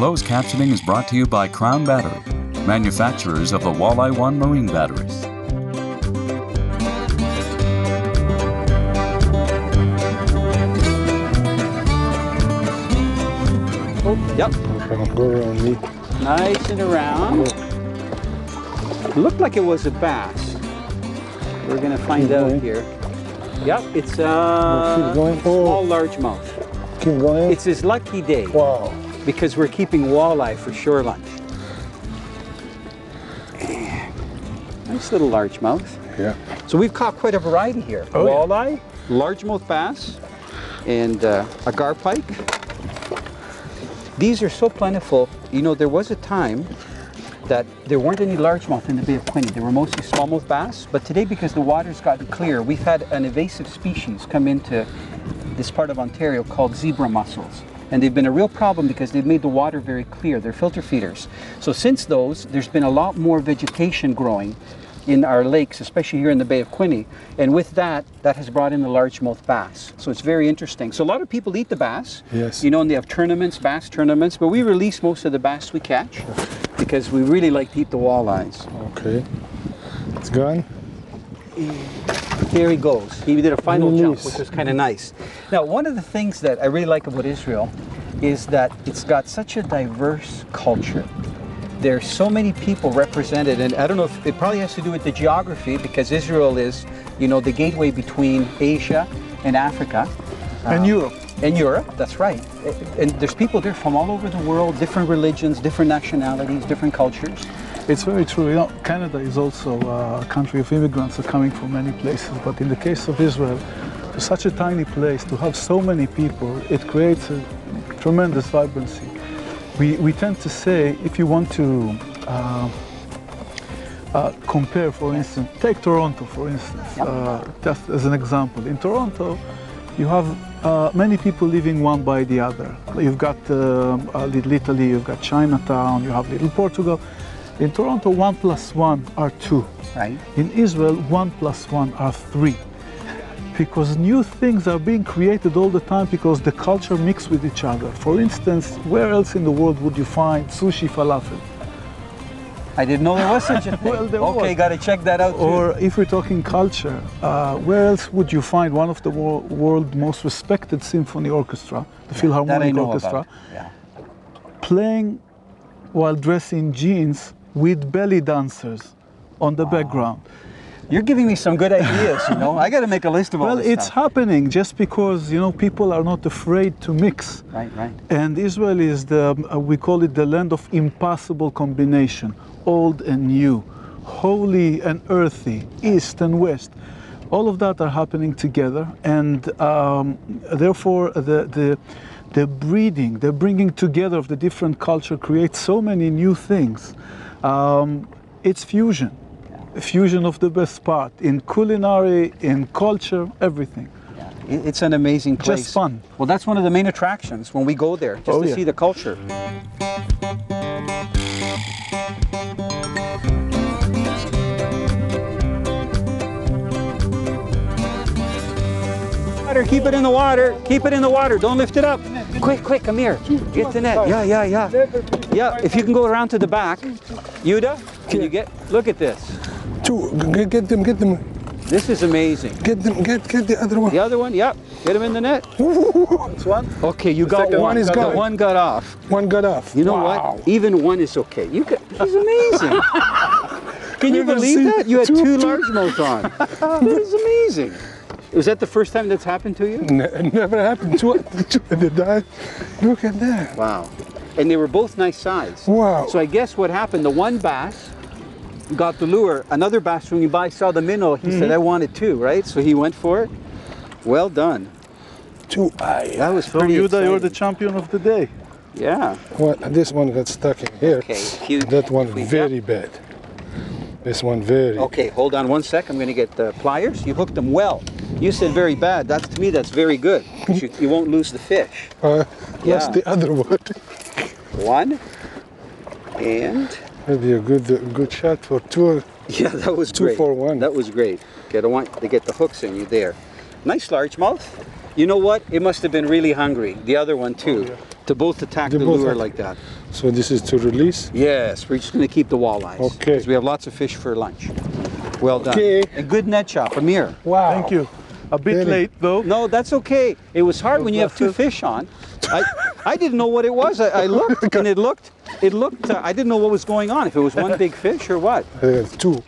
closed captioning is brought to you by Crown Battery, manufacturers of the Walleye One marine batteries. Oh, yep. Go around me. Nice and around. It looked like it was a bass. We're going to find out here. Yep, it's a small largemouth. Keep going. It's his lucky day. Wow. Because we're keeping walleye for shore lunch. Nice little largemouth. Yeah. So we've caught quite a variety here. Oh, walleye, largemouth bass, and a gar pike. These are so plentiful. You know, there was a time that there weren't any largemouth in the Bay of Quinte. They were mostly smallmouth bass, but today, because the water's gotten clear, we've had an invasive species come into this part of Ontario called zebra mussels. And they've been a real problem because they've made the water very clear. They're filter feeders. So since those, there's been a lot more vegetation growing in our lakes, especially here in the Bay of Quinte. And with that, that has brought in the largemouth bass. So it's very interesting. So a lot of people eat the bass. Yes. You know, and they have tournaments, bass tournaments, but we release most of the bass we catch because we really like to eat the walleyes. Okay. It's gone. There he goes. He did a final jump, Release. which was kind of nice. Now, one of the things that I really like about Israel is that it's got such a diverse culture. There's so many people represented, and I don't know if it probably has to do with the geography, because Israel is, you know, the gateway between Asia and Africa. And Europe. And Europe, that's right. And there's people there from all over the world, different religions, different nationalities, different cultures. It's very true. You know, Canada is also a country of immigrants who are coming from many places. But in the case of Israel, to such a tiny place, to have so many people, it creates a tremendous vibrancy. We tend to say, if you want to compare, for instance, take Toronto, for instance, just as an example. In Toronto, you have many people living one by the other. You've got Little Italy, you've got Chinatown, you have Little Portugal. In Toronto, 1 + 1 are 2. Right. In Israel, 1 + 1 are 3. Because new things are being created all the time because the culture mixes with each other. For instance, where else in the world would you find sushi falafel? I didn't know there was such a thing. Well, there okay, was. got to check that out too. Or if we're talking culture, where else would you find one of the world's most respected symphony orchestra, the Philharmonic Orchestra, playing while dressed in jeans with belly dancers on the background? You're giving me some good ideas, you know. I got to make a list of all Well, this it's stuff. happening just because, you know, people are not afraid to mix. Right, right. And Israel is the, we call it the land of impossible combination, old and new, holy and earthy, east and west. All of that are happening together, and therefore the breeding, the bringing together of the different culture creates so many new things. It's fusion. Fusion of the best part in culinary, in culture, everything. Yeah. It's an amazing place. Just fun. Well, that's one of the main attractions when we go there, just to see the culture. Keep it in the water. Keep it in the water. Don't lift it up. Quick, quick, Amir. Get the net. Yeah, yeah, yeah. Yeah, if you can go around to the back. Yuda, can you get, look at this. Get them. This is amazing. Get the other one. The other one, yep. Get him in the net. It's one. Okay, you got one. One is gone. One got off. One got off. You know what? Even one is okay. You got, he's amazing. Can you believe that? You had two largemouth on. That is amazing. Was that the first time that's happened to you? Never happened. Two they died. Look at that. Wow. And they were both nice size. Wow. So I guess what happened, the one bass got the lure. Another bass swimming by saw the minnow. He said, I want it too, right? So he went for it. Well done. That was So pretty Yuda, exciting. you're the champion of the day. Yeah. Well, this one got stuck in here. Okay. That one very bad. This one very. Okay, hold on one sec. I'm going to get the pliers. You hooked them well. You said very bad. That's, to me, that's very good. You won't lose the fish. Plus the other one. One. And... Maybe a good shot for two. Yeah, that was Two great. for one. That was great. Okay, I don't want to get the hooks in you there. Nice largemouth. You know what? It must have been really hungry. The other one too. To both attack They the both lure attack. like that. So this is to release. Yes, we're just going to keep the walleyes. Okay. Because we have lots of fish for lunch. Well done. Okay. A good net shot, Amir. Wow. Thank you. A bit Really? late though. No, that's okay. It was hard when you have two fish on. I didn't know what it was. I looked and it looked, I didn't know what was going on, if it was one big fish or what. Two.